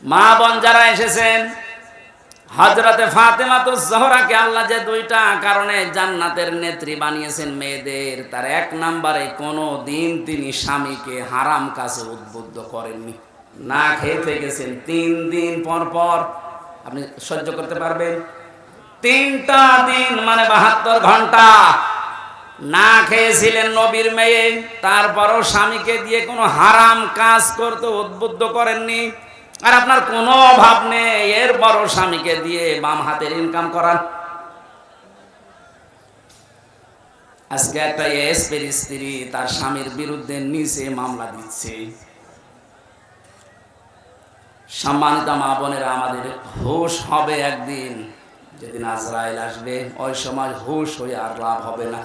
মা বোন যারা এসেছেন, হযরতে ফাতেমাতুজ জোহরাকে আল্লাহ যে দুইটা কারণে জান্নাতের নেত্রী বানিয়েছেন মেয়েদের, তার এক নম্বরে কোনো দিন তিনি স্বামীকে হারাম কাজে উদ্বুদ্ধ করেননি। না খেয়ে থেকেছেন 3 দিন পর পর। আপনি সহ্য করতে পারবেন? 3টা দিন মানে 72 ঘন্টা না খেয়েছিলেন নবীর মেয়ে, তারপরও স্বামীকে দিয়ে কোনো হারাম কাজ করতে উদ্বুদ্ধ করেননি। আর আপনার কোনো অভাব নেই, এরপরও স্বামীকে দিয়ে বাম হাতের ইনকাম করান। আজকে একটা এসপির স্ত্রী তার স্বামীর বিরুদ্ধে নিচে মামলা দিচ্ছে। সম্মানিত মা বোনেরা, আমাদের হুঁশ হবে একদিন, যেদিন আজরাইল আসবে, ওই সময় হুঁশ হয়ে আর লাভ হবে না।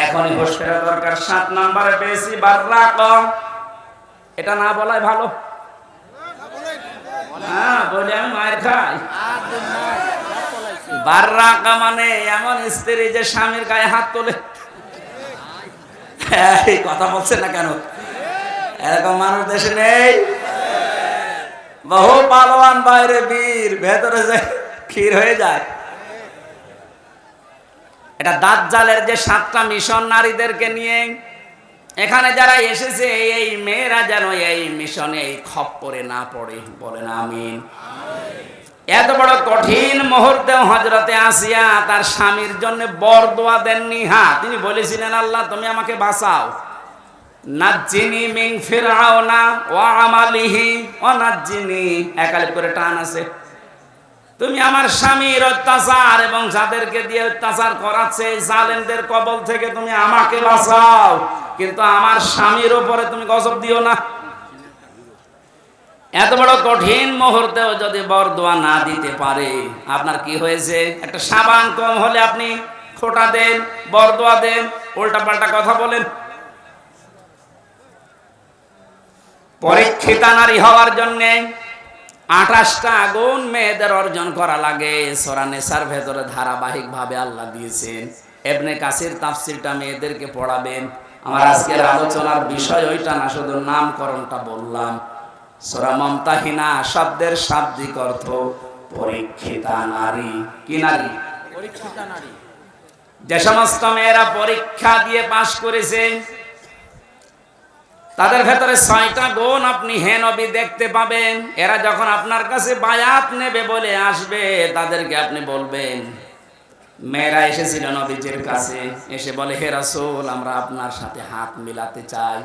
এখনই হুঁশ ফেরা দরকার। 7 নম্বরে পেয়েছি বাররাক। এটা না বলাই ভালো। হ্যাঁ, বলে আমি মায়ের খাই। বাররাকা মানে এমন স্ত্রী যে স্বামীর গায়ে হাত তোলে। এই কথা বলছে না কেন? এরকম মানুষ দেশে নেই? বহু পালোয়ান বাইরে বীর, ভেতরে যায় ক্ষীর হয়ে যায়। এটা দাজ্জালের যে 7টা মিশন নারীদেরকে নিয়ে, এখানে যারা এসেছে এই মেয়েরা যেন এই মিশনে এই খপ্পরে না পড়ে। বলেন আমিন। এত বড় কঠিন মুহূর্তে হযরতে আসিয়া তার স্বামীর জন্য বরদোয়া দেননি। হ্যাঁ, তিনি বলেছিলেন, আল্লাহ তুমি আমাকে বাঁচাও, নাজ্জিনি মিন ফিরআউনা ওয়া আমালিহি ওয়া নাজ্জিনি, একালিপ করে টান আছে। তুমি আমার স্বামীর অত্যাচার এবং যাদেরকে দিয়ে অত্যাচার করাচ্ছে জালেমদের কবল থেকে তুমি আমাকে বাঁচাও, কিন্তু আমার স্বামীর উপরে তুমি গজব দিও না। এত বড় কঠিন মুহূর্তেও যদি বরদোয়া না দিতে পারে, আপনার কি হয়েছে? একটা সাবান কম হলে আপনি খোঁটা দেন, বরদোয়া দেন, উল্টা পাল্টা কথা বলেন। পরীক্ষিতা নারী হওয়ার জন্যে 28টা গুণ মেয়েদের অর্জন করা লাগে। সূরা নিসার ভেতরে ধারাবাহিকভাবে আল্লাহ দিয়েছেন। ইবনে কাসির তাফসীরটা মেয়েদেরকে পড়াবেন। আমার আজকের আলোচনার বিষয় ওইটা না, শুধু নামকরণটা বললাম। সূরা মুমতাহিনা শব্দের শাব্দিক অর্থ পরীক্ষিতা নারী। কি নারী? পরীক্ষিতা নারী। যে সমস্ত মেয়েরা পরীক্ষা দিয়ে পাশ করেছে, তাদের ভেতরে 6টা গুণ আপনি হে নবী দেখতে পাবেন। এরা যখন আপনার কাছে বায়াত নেবে বলে আসবে, তাদেরকে আপনি বলবেন, মেয়েরা এসেছিল নবীজির কাছে, এসে বলে, হে রাসূল, আমরা আপনার সাথে হাত মিলাতে চাই।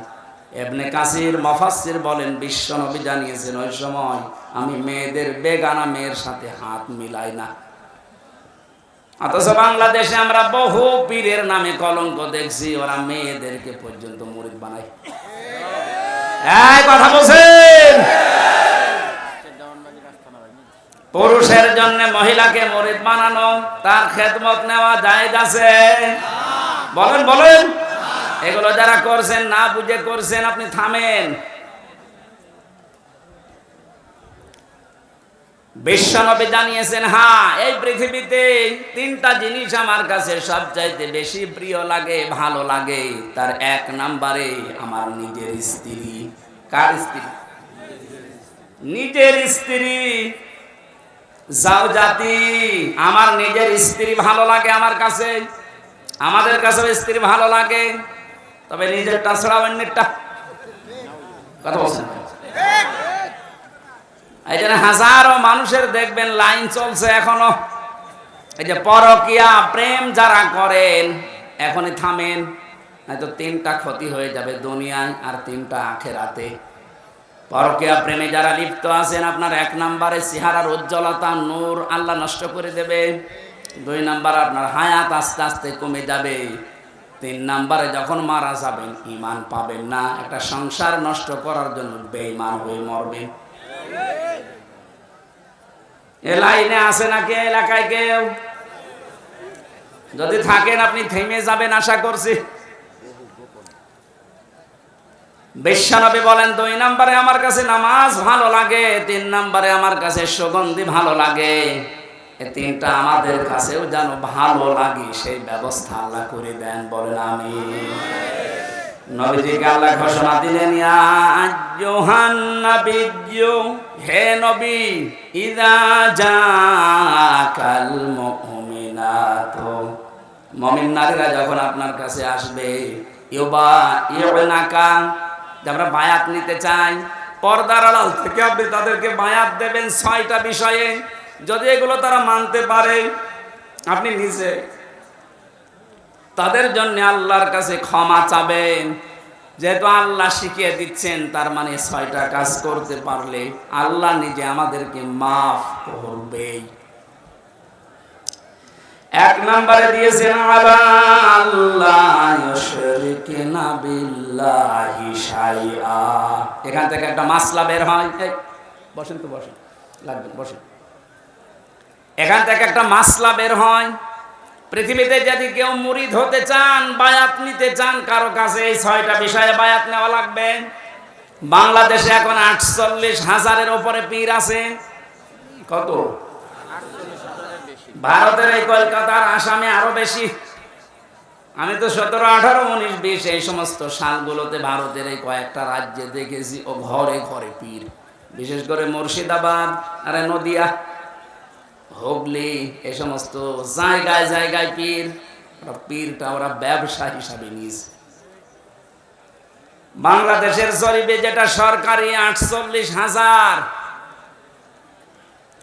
ইবনে কাসির মুফাসসির বলেন, বিশ্ব নবী জানিয়েছেন, ওই সময় আমি মেয়েদের বেগানা মেয়ের সাথে হাত মিলাই না। অথচ বাংলাদেশে আমরা বহু পীরের নামে কলঙ্ক দেখছি, ওরা মেয়েদেরকে পর্যন্ত মুরিদ বানায়। এই কথা বলছেন? পুরুষের জন্য মহিলাকে মুরিদ বানানো, তার খেদমত নেওয়া জায়েজ আছে? বলেন বলেন। এগুলো যারা করছেন না বুঝে করছেন, আপনি থামেন। বিশ্বনবী জানিয়েছেন, হ্যাঁ, এই পৃথিবীতে 3টা জিনিস আমার কাছে সবচাইতে বেশি প্রিয় লাগে, ভালো লাগে। তার 1 নম্বরে আমার নিজের স্ত্রী। কার স্ত্রী? নিজের স্ত্রী। জাওজাতি, আমার নিজের স্ত্রী ভালো লাগে আমার কাছে। আমাদের কাছে স্ত্রী ভালো লাগে, তবে নিজেরটা ছাড়া অন্যেরটা। কথা বলছেন? এই জন্য হাজারো মানুষের দেখবেন লাইন চলছে এখনো। এই যে পরকিয়া প্রেম যারা করেন, এখনই থামেন, হয়তো 3টা ক্ষতি হয়ে যাবে দুনিয়ায় আর 3টা আখিরাতে। পরকিয়া প্রেমে যারা লিপ্ত আছেন, আপনার 1 নম্বরে চেহারার উজ্জ্বলতা নূর আল্লাহ নষ্ট করে দেবে। 2 নম্বর আপনার হায়াত আস্তে আস্তে কমে যাবে। 3 নম্বরে যখন মারা যাবেন ঈমান পাবেন না। একটা সংসার নষ্ট করার জন্য বেঈমান হয়ে মরবেন। এ লাইনে আছে নাকি এলাকায় কেউ? যদি থাকেন আপনি থেমে যাবেন আশা করছি। বিশ্বনবী বলেন, 2 নম্বরে আমার কাছে নামাজ ভালো লাগে, 3 নম্বরে আমার কাছে সুগন্ধি ভালো লাগে। এই 3টা আমাদের কাছেও যেন ভালো লাগে, সেই ব্যবস্থা আল্লাহ করে দেন। বলেন আমিন। নবীজিকে আল্লাহ ঘোষণা দিলেন, ইয়া আইয়ুহান নাবিয়্যু, হে নবী, ইযা জাকাল মুমিনাতু, মুমিন নারীরা যখন আপনার কাছে আসবে, ইউবাইউনাকা, আমরা বায়াত নিতে চাই, পর্দার আড়াল থেকে আপনি তাদেরকে বায়াত দেবেন 6টা বিষয়ে। যদি এগুলো তারা মানতে পারে, আপনি নিজে তাদের জন্য আল্লাহর কাছে ক্ষমা চাবেন। যেহেতু আল্লাহ শিখিয়ে দিচ্ছেন, তার মানে 6টা কাজ করতে পারলে আল্লাহ নিজে আমাদেরকে মাফ করবে। 1 নম্বরে দিয়েছেন, আল্লাহ ইউশরিকুনা বিল্লাহি শাইআ। এখান থেকে একটা মাসলা বের হয়। বসেন তো, বসেন, লাগবে, বসেন। এখান থেকে একটা মাসলা বের হয়। পৃথিবীতে যদি কেউ মুরিদ হতে চান, বায়াত নিতে চান কারো কাছে, এই 6টা বিষয়ে বায়াত নেওয়া লাগবে। বাংলাদেশে এখন 48,000-এর উপরে পীর আছে। কত? ভারতের এই কলকাতার, আসামে আরো বেশি। আমি তো 17, 18, 19, 20 এই সমস্ত সালগুলোতে ভারতের এই কয়েকটা রাজ্যে দেখেছি ও ঘরে ঘরে পীর। বিশেষ করে মুর্শিদাবাদ আর নদিয়া, হুগলি, এই সমস্ত জায়গায় জায়গায় পীর। পীরটা ওরা ব্যবসা হিসাবে নিয়েছে। বাংলাদেশের জরিপে যেটা সরকারি 48,000।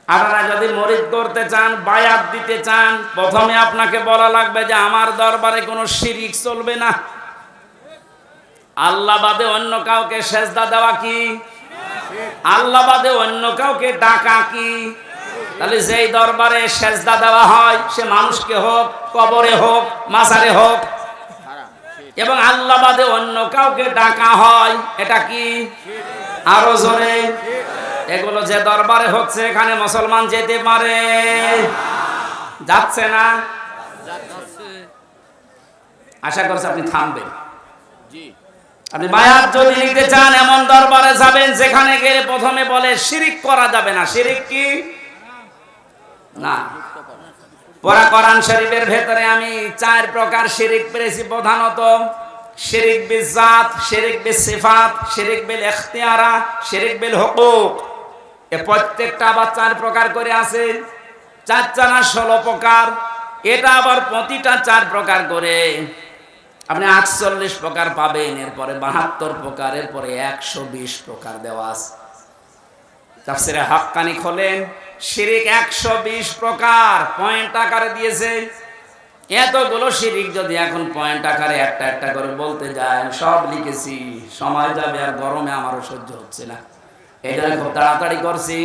আপনারা যদি মুরিদ করতে চান, বায়াত দিতে চান, প্রথমে আপনাকে বলা লাগবে যে আমার দরবারে কোনো শিরিক চলবে না। আল্লাহ বাদে অন্য কাউকে সেজদা দেওয়া কি? আল্লাহ বাদে অন্য কাউকে ডাকা কি? তাহলে যেই দরবারে সেজদা দেওয়া হয়, সে মানুষকে হোক, কবরে হোক, মাজারে হোক, এবং আল্লাহ বাদে অন্য কাউকে ডাকা হয়, এটা কি? আরো জোরে। এগুলো যে দরবারে হচ্ছে, এখানে মুসলমান যেতে পারে? যাচ্ছে না? আশা করছি আপনি থামবেন। আপনি বায়াত যদি নিতে চান, এমন দরবারে যাবেন যেখানে গেলে প্রথমে বলে শিরিক করা যাবে না। শিরিক কি? না। পুরা কোরআন শরীফের ভেতরে আমি 4 প্রকার শিরিক পেয়েছি প্রধানত। শিরিক বিল জাত, শিরিক বিল সিফাত, শিরিক বিল ইখতিয়ারা, শিরিক বিল হুকুক। এ প্রত্যেকটা আবার 4 প্রকার করে আছে। 4 না 16 প্রকার। এটা আবার প্রতিটা 4 প্রকার করে আপনি 48 প্রকার পাবেন। এরপরে 72 প্রকার, এরপরে 120 প্রকার দেওয়া আছে। তাফসীরে হাক্কানি খোলেন, শিরিক 120 প্রকার পয়েন্ট আকারে দিয়েছে। এতগুলো শিরিক যদি এখন পয়েন্ট আকারে একটা একটা করে বলতে যায়, সব লিখেছি, সময় যাবে, আর গরমে আমারও সহ্য হচ্ছে না। এই জন্য খুব তাড়াতাড়ি করছি।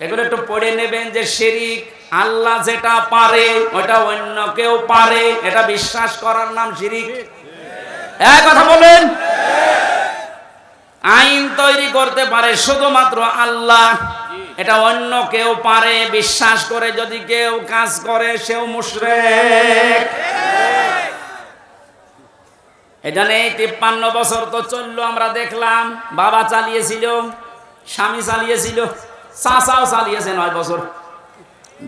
এগুলো একটু পড়ে নেবেন যে শিরিক, আল্লাহ যেটা পারে ওটা অন্য কেউ পারে, এটা বিশ্বাস করার নাম শিরিক। এক কথা বলেন। আইন তৈরি করতে পারে শুধুমাত্র আল্লাহ, এটা অন্য কেউ পারে বিশ্বাস করে যদি কেউ কাজ করে, সেও মুশরিক। এখানে 53 বছর তো চললো, আমরা দেখলাম। বাবা চালিয়েছিল, স্বামী চালিয়েছিল, চাচাও চালিয়েছে 9 বছর,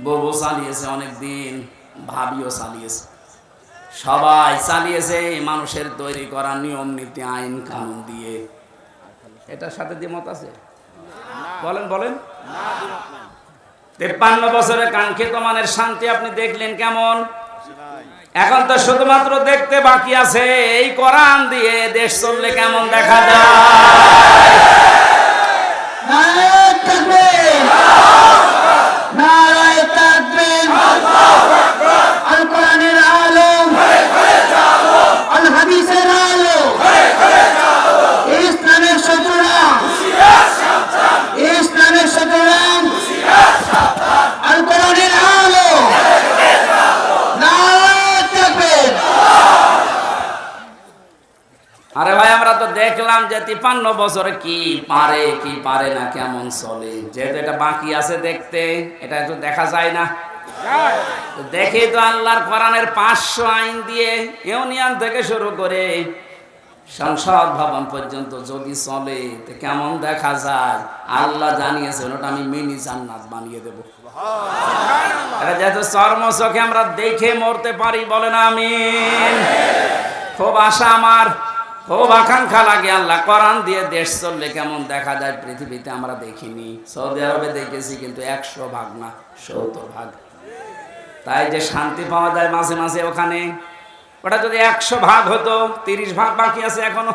বউ চালিয়েছে অনেকদিন, ভাবিও চালিয়েছে, সবাই চালিয়েছে মানুষের তৈরি করা নিয়ম নীতি, আইন কানুন দিয়ে। এটার সাথে দ্বিমত আছে? বলেন বলেন। 53 বছরের কাঙ্ক্ষিত মানের শান্তি আপনি দেখলেন কেমন? এখন তো শুধুমাত্র দেখতে বাকি আছে, এই কোরআন দিয়ে দেশ চললে কেমন দেখা যায়। আরে ভাই, আমরা তো দেখলাম যে 53 বছরে কি পারে কি পারে না, কেমন চলে। যেহেতু এটা বাকি আছে দেখতে, এটা একটু দেখা যায় না। দেখে তো আল্লাহর কোরআনের 500 আইন দিয়ে ইউনিয়ন থেকে শুরু করে সংসদ ভবন পর্যন্ত যদি চলে তো কেমন দেখা যায়। আল্লাহ জানিয়েছেন ওটা আমি মিনি জান্নাত বানিয়ে দেব। এটা যেহেতু চর্ম চোখে আমরা দেখে মরতে পারি, বলেন আমিন। খুব আশা আমার খুব আকাঙ্ক্ষা লাগে আল্লাহ কোরআন দিয়ে দেশ চললে কেমন দেখা যায় পৃথিবীতে আমরা দেখিনি। সৌদি আরবে দেখেছি কিন্তু 100 ভাগ না 70 ভাগ। তাই যে শান্তি পাওয়া যায় মাঝে মাঝে ওখানে, ওটা যদি 100 ভাগ হতো, 30 ভাগ বাকি আছে এখনো।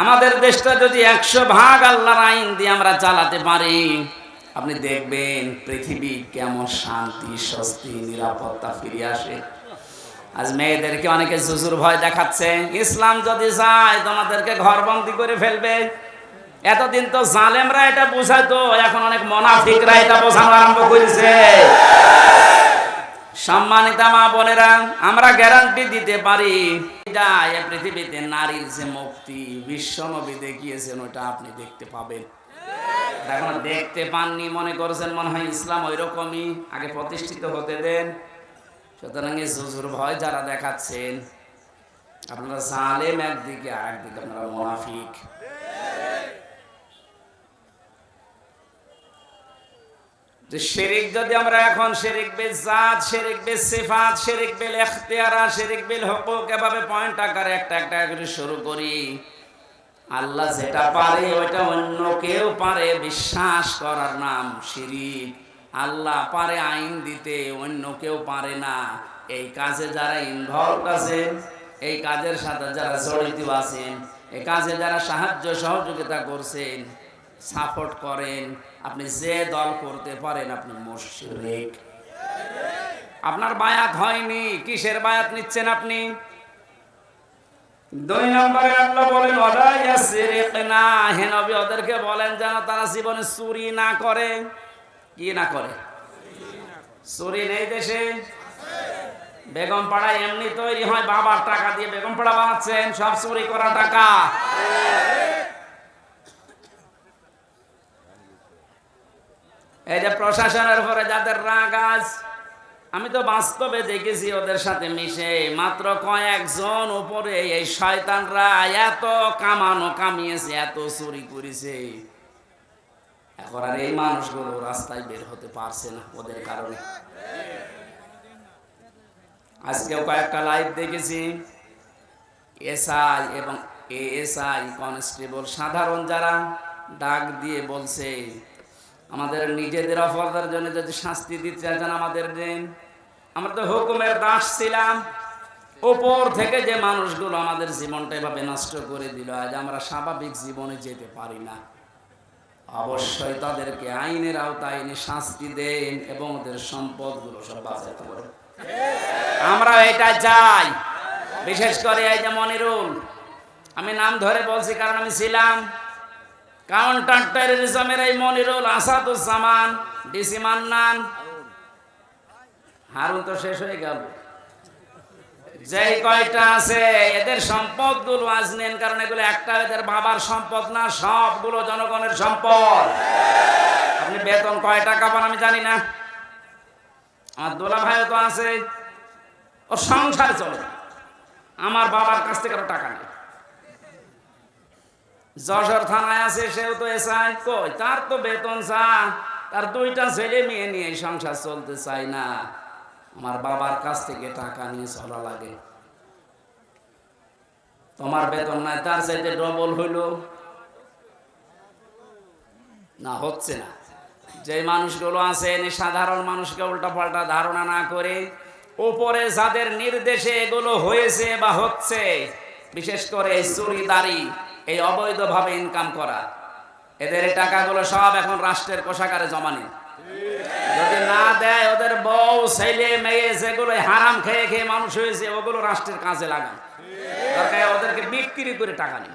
আমাদের দেশটা যদি 100 ভাগ আল্লাহর আইন দিয়ে আমরা চালাতে পারি, আপনি দেখবেন পৃথিবী কেমন শান্তি, স্বস্তি, নিরাপত্তা ফিরে আসে। আজ মেয়েদেরকে অনেকে জুজুর ভয় দেখাচ্ছে, ইসলাম যদি চায় তোমাদেরকে ঘরবন্দি করে ফেলবে। এতদিন তো জালেমরা এটা বুঝাইতো, এখন অনেক মুনাফিকরা এটা বোঝানো আরম্ভ করেছে। সম্মানিতা মা বোনেরা, আমরা গ্যারান্টি দিতে পারি এই পৃথিবীতে নারীর যে মুক্তি বিশ্বনবী দেখিয়েছেন, ওটা আপনি দেখতে পাবেন। এখন দেখতে পাননি মনে করছেন মনে হয় ইসলাম ওই রকমই, আগে প্রতিষ্ঠিত হতে দেন। সুতরাং এই জুজুর ভয় যারা দেখাচ্ছেন, আপনারা জালেম একদিকে, আর একদিকে আপনারা মুনাফিক। যে শিরিক যদি আমরা এখন শিরিক বিল জাত, শিরিক বিল সিফাত, শিরিক বিল ইখতিয়ারা, শিরিক বিল হুকুক এভাবে পয়েন্ট আকারে একটা একটা করে শুরু করি, আল্লাহ যেটা পারে ওইটা অন্য কেউ পারে বিশ্বাস করার নাম শিরিক। আল্লাহ পারে আইন দিতে, অন্য কেউ পারে না। এই কাজে যারা ইনভলভ আছেন, এই কাজের সাথে যারা জড়িত আছেন, এই কাজে যারা সাহায্য সহযোগিতা করছেন, সাপোর্ট করেন, আপনি যে দল করতে পারেন আপনি মুশরিক। আপনার বায়াত হয়নি, কিসের বায়াত নিচ্ছেন আপনি? 2 নম্বরে আল্লাহ বলেন ওয়ালা ইয়াসরিকনা, হে নবী ওদেরকে বলেন যেন তারা জীবনে চুরি না করে। কি না করে? চুরি নেই দেশে? বেগম পাড়া এমনি তৈরি হয় বাবার টাকা দিয়ে, বেগম পাড়া বানাচ্ছেন, সব চুরি করা টাকা। এই যে প্রশাসনের উপরে যাদের রাগ আজ, আমি তো বাস্তবে দেখেছি ওদের সাথে মিশে, মাত্র কয়েকজন উপরে এই শয়তানরা এত কামানো কামিয়েছে, এত চুরি করেছে। এখন আর এই মানুষগুলো রাস্তায় বের হতে পারছে না ওদের কারণে। আজকেও কয়েকটা লাইভ দেখেছি, এসআই এবং এএসআই কনস্টেবল সাধারণ যারা ডাক দিয়ে বলছে আমাদের নিজেদের অপরাধের জন্য যদি শাস্তি দিতে চান আমাদের দেন। আমরা তো হুকুমের দাস ছিলাম, উপর থেকে যে মানুষগুলো আমাদের জীবনটা এভাবে নষ্ট করে দিল, আজ আমরা স্বাভাবিক জীবনে যেতে পারি না। অবশ্যই তাদেরকে আইনের আওতায় এনে শাস্তি দেন এবং ওদের সম্পদগুলো সব বাঁচাতে পারে। আমরা এটা চাই। বিশেষ করে এই যে মনিরুল, আমি নাম ধরে বলছি কারণ আমি ছিলাম কাউন্টার টেররিজমের এই মনিরুল, আসাদুজ্জামান, ডিসি মান্নান, হারুন তো শেষ হয়ে গেল, যেই কয়টা আছে এদের সম্পদগুলো আজ নেন, কারণ এগুলো একটা এদের বাবার সম্পদ না, সবগুলো জনগণের সম্পদ। আপনি বেতন কয় টাকা পান আমি জানি না, আমার দোলা ভাইও তো আছে, ও সংসার চলে, আমার বাবার কাছ থেকে টাকা নেই। যশোর থানায় আছে, সেও তো এসআই, কই তার তো বেতন চা, তার 2টা ছেলে মেয়ে নিয়ে সংসার চলতে চায় না, আমার বাবার কাছ থেকে টাকা নিয়ে চলা লাগে। তোমার বেতন নাই, তার চাইতে ডবল হইল না, হচ্ছে না। যে মানুষগুলো আছেন সাধারণ মানুষকে উল্টাপাল্টা ধারণা না করে, উপরে যাদের নির্দেশে এগুলো হয়েছে বা হচ্ছে, বিশেষ করে এই চুরিদারি, এই অবৈধভাবে ইনকাম করা, এদের টাকাগুলো সব এখন রাষ্ট্রের কোষাগারে জমা নেই। যদি না দেয়, ওদের বউ ছেলে মেয়ে যেগুলো হারাম খেয়ে খেয়ে মানুষ হয়েছে, ওগুলো রাষ্ট্রের কাজে লাগান, দরকার ওদেরকে বিক্রি করে টাকা নেই।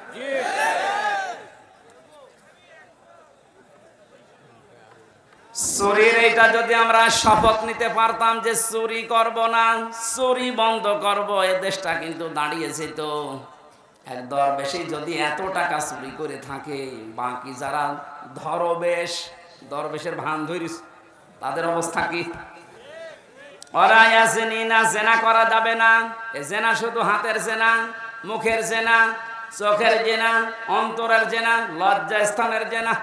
চুরির এইটা যদি আমরা শপথ নিতে পারতাম যে চুরি করব না, চুরি বন্ধ করব, এ দেশটা কিন্তু দাঁড়িয়েছে তো। এক দরবেশে যদি এত টাকা চুরি করে থাকে, বাকি যারা দরবেশের ভান ধরিস, তাদের অবস্থা কি? ওরা আসেনি না, জেনা করা যাবে না। এ জেনা শুধু হাতের জেনা, মুখের জেনা, চোখের জেনা, অন্তরের জেনা, লজ্জা স্থানের জেনা।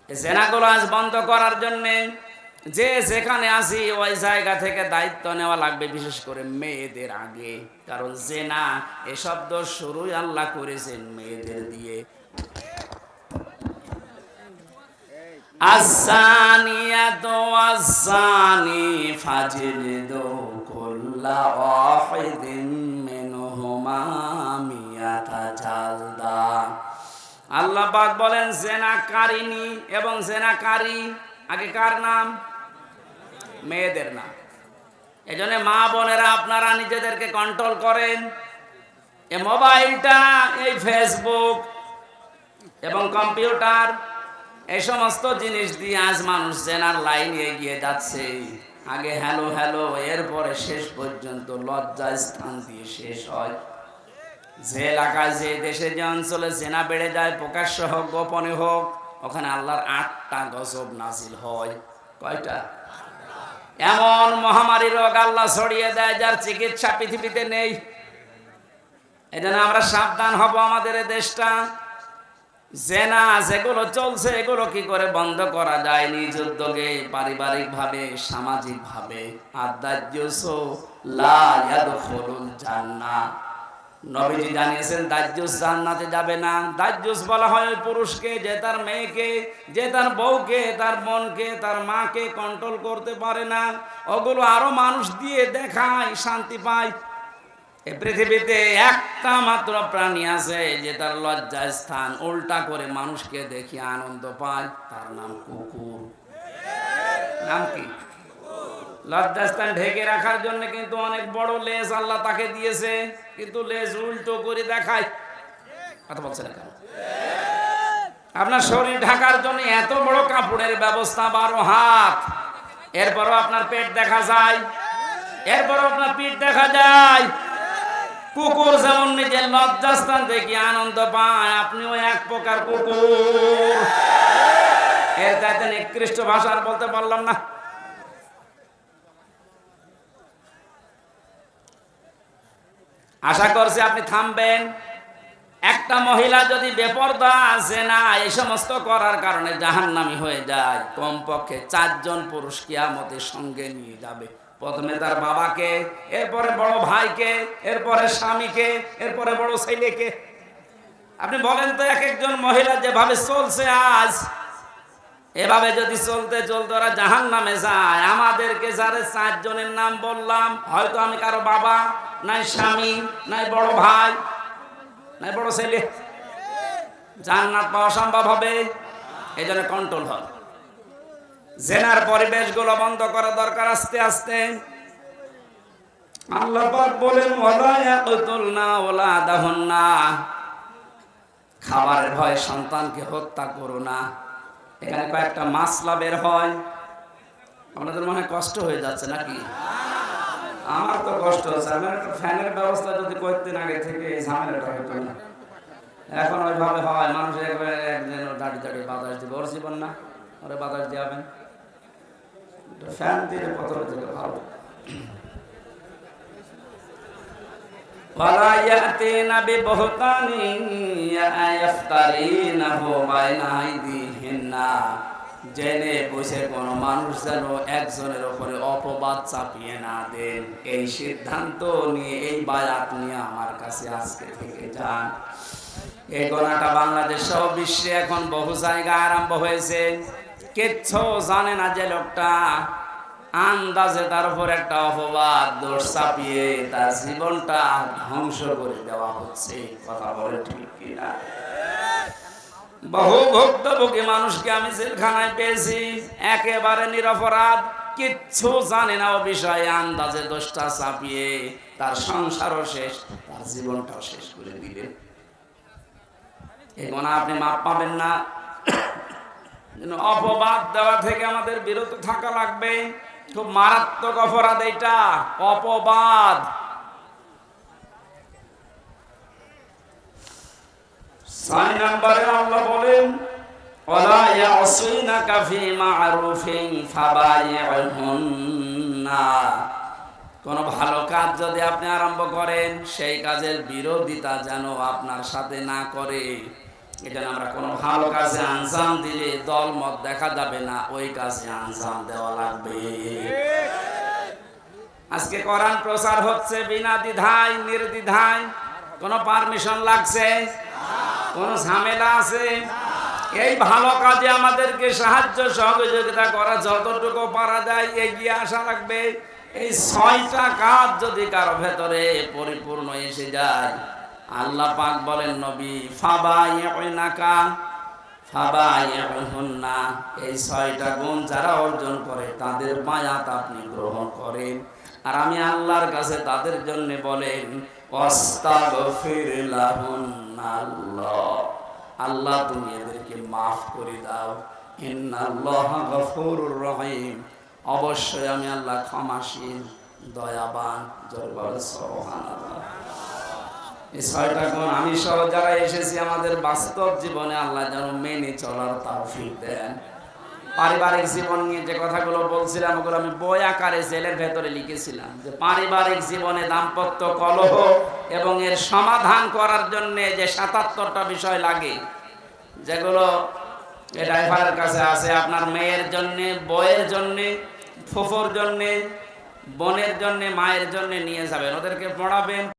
জেনাগুলো আজ বন্ধ করার জন্যে যে যেখানে আসি ওই জায়গা থেকে দায়িত্ব নেওয়া লাগবে, বিশেষ করে মেয়েদের আগে। কারণ জেনা এ শব্দ শুরুই আল্লাহ করেছেন মেয়েদের দিয়ে। আযানিয়াতু ওয়াজ্জানি ফাজলিদু কুল্লা ওয়াহিদিন মিনহুমা মিয়াতা জালদা। আল্লাহ পাক বলেন জেনাকারিনী এবং জেনাকারী আগে কার নাম? মেয়েদের নাম। এজন্য মা বোনেরা আপনারা নিজেদেরকে কন্ট্রোল করেন। এই মোবাইলটা, এই ফেসবুক এবং কম্পিউটার, এই সমস্ত জিনিস দিয়ে আজ মানুষ জেনার লাইনে এগিয়ে যাচ্ছে। আগে হ্যালো হ্যালো, এরপরে শেষ পর্যন্ত লজ্জা স্থান দিয়ে শেষ হয়। যে এলাকায়, যে দেশে, যে অঞ্চলে জেনা বেড়ে যায়, প্রকাশ্য হোক গোপনে হোক, ওখানে আল্লাহর 8টা গজব নাজিল হয়। কয়টা? এমন মহামারী রোগ আল্লাহ ছড়িয়ে দেয় যার চিকিৎসা পৃথিবীতে নেই। এজন্য আমরা সাবধান হব। আমাদের এই দেশটা জেনা যেগুলো চলছে, এগুলো কি করে বন্ধ করা যায় নিজ উদ্যোগে, পারিবারিক ভাবে, সামাজিক ভাবে। আর দাজ্জুসু লা ইয়াদখুলুল জান্নাহ, নবীজি জানিয়েছেন দাজ্জুস জান্নাতে যাবে না। দাজ্জুস বলা হয় ওই পুরুষকে যে তার মেয়েকে, যে তার বউকে, তার বোনকে, তার মাকে কন্ট্রোল করতে পারে না। ওগুলো আরো মানুষ দিয়ে দেখায়, শান্তি পায়। এই পৃথিবীতে একটা মাত্র প্রাণী আছে যে তার লজ্জা স্থান উল্টা করে মানুষকে দেখিয়ে আনন্দ পায়, তার নাম কুকুর। নাম কি? লজ্জাস্থান ঢেকে রাখার জন্য কিন্তু অনেক বড় লেজ আল্লাহ তাকে দিয়েছে, কিন্তু লেজ উল্টো করে দেখায়। কথা বলছেন কেন? আপনার শরীর ঢাকার জন্য এত বড় কাপড়ের ব্যবস্থা, 12 হাত, এরপরও আপনার পেট দেখা যায়, এরপরও আপনার পিঠ দেখা যায়। কুকুর যেমন নিজের লজ্জাস্থান দেখে আনন্দ পায়, আপনিও এক প্রকার কুকুর। এর চাইতে নিকৃষ্ট ভাষা আর বলতে পারলাম না। আশা করছি আপনি থামবেন। একটা মহিলা যদি বেপরদা জেনা এই সমস্ত করার কারণে জাহান্নামী হয়ে যায়, কমপক্ষে 4 জন পুরুষ কিয়ামতের সঙ্গে নিয়ে যাবে। প্রথমে তার বাবাকে, এরপরে বড় ভাইকে, এরপরে স্বামীকে, এরপরে বড় ছেলেকে। আপনি বলেন তো, এক একজন মহিলা যেভাবে চলছে আজ, এভাবে যদি চলতে চলতে ওরা জাহান্নামে যায়, আমাদেরকে যারা 4 জনের নাম বললাম, হয়তো আমি কারো বাবা, নাই স্বামী, নাই বড় ভাই, নাই বড় ছেলে, জান্নাত পাওয়া সম্ভব হবে? এই জন্য কন্ট্রোল হয়। জেনার পরিবেশগুলো বন্ধ করা দরকার আস্তে আস্তে। আল্লাহ পাক বলেন ওয়ালা ইয়াকতুলনা ওয়ালাদাহুন্না, খাবারের ভয়ে সন্তানকে হত্যা করো না। এখানে কয়েকটা মাসলা বের হয়। আপনাদের মনে কষ্ট হয়ে যাচ্ছে নাকি? আমার তো কষ্ট হচ্ছে। আমার একটা ফ্যানের ব্যবস্থা যদি করতেন আগে থেকে, এই ঝামেলাটা হতো না। এখন ওইভাবে হয়, মানুষ একবারে একজন দাঁড়িয়ে দাঁড়িয়ে বাতাস দিবে। ওর জীবন না, ওরা বাতাস দিয়াবেন। ফ্যান দিলে পথর দিলে ভালো। ওয়ালা ইয়াতিনা বিবহতানি ইয়াফতারিনাহু বাইনা আইদিহিন্না, জেনে বসে কোনো মানুষ যেন একজনের উপরে অপবাদ চাপিয়ে না দেন। এই সিদ্ধান্ত নিয়ে, এই বায়াত নিয়ে আমার কাছে আজকে থেকে যান। এই গোনাটা বাংলাদেশ সহ বিশ্বে এখন বহু জায়গায় আরম্ভ হয়েছে। কিচ্ছু জানে না যে লোকটা, আন্দাজে তার উপর একটা অপবাদ দোষ চাপিয়ে তার জীবনটা ধ্বংস করে দেওয়া হচ্ছে। কথা বলে ঠিক কিনা? বহু ভুক্তভোগী মানুষকে আমি জেলখানায় পেয়েছি, একেবারে নিরপরাধ, কিচ্ছু জানে না ও বিষয়ে, আন্দাজে দোষটা চাপিয়ে তার সংসারও শেষ, তার জীবনটাও শেষ করে দিলেন। এই গুনাহ আপনি মাপ পাবেন না। অপবাদ দেওয়া থেকে আমাদের বিরত থাকা লাগবে। খুব মারাত্মক অপরাধ এটা, অপবাদ। 6 নম্বরে আল্লাহ বলেন ওয়ালা ইয়াসিনাকা ফি মা'রুফিন ফাবাই'হুন্না, কোন ভালো কাজ যদি আপনি আরম্ভ করেন, সেই কাজের বিরোধিতা যেন আপনার সাথে না করে। এই জন্য আমরা কোনো ভালো কাজে আঞ্জাম দিলে দল মত দেখা যাবে না, ওই কাজে আঞ্জাম দেওয়া লাগবে। আজকে কোরআন প্রচার হচ্ছে বিনা দ্বিধায় নির্দ্বিধায়, কোনো পারমিশন লাগছে, কোনো ঝামেলা আছে? এই ভালো কাজে আমাদেরকে সাহায্য সহযোগিতা করা যতটুকু পারা যায় এগিয়ে আসা লাগবে। এই 6টা কাজ যদি কারো ভেতরে পরিপূর্ণ এসে যায়, আল্লাহ পাক বলেন নবী ফাবাইউনাকা ফাবাইউহুন্না, এই 6টা গুণ যারা অর্জন করে তাদের বায়াত আপনি গ্রহণ করেন। আর আমি আল্লাহর কাছে তাদের জন্য বলেন ওয়াস্তাগফির লাহুন্নাল্লাহ, আল্লাহ তুমি এদেরকে মাফ করে দাও। ইন্নাল্লাহা গফুরুর রহিম, অবশ্যই আমি আল্লাহ ক্ষমাশীল দয়াবান। জোরে বলো সুবহানাল্লাহ। এই 6টা গুণ আমি সহ যারা এসেছি আমাদের বাস্তব জীবনে আল্লাহ যেন মেনে চলার তৌফিক দেন। পারিবারিক জীবন নিয়ে যে কথাগুলো বলছিলাম ওগুলো আমি বই আকারে জেলের ভেতরে লিখেছিলাম, যে পারিবারিক জীবনে দাম্পত্য কলহ এবং এর সমাধান করার জন্য যে 77টা বিষয় লাগে, যেগুলো ড্রাইভারের কাছে আছে, আপনার মেয়ের জন্য, বউয়ের জন্য, ফুফুর জন্য, বোনের জন্য, মায়ের জন্য নিয়ে যাবেন, ওদেরকে পড়াবেন।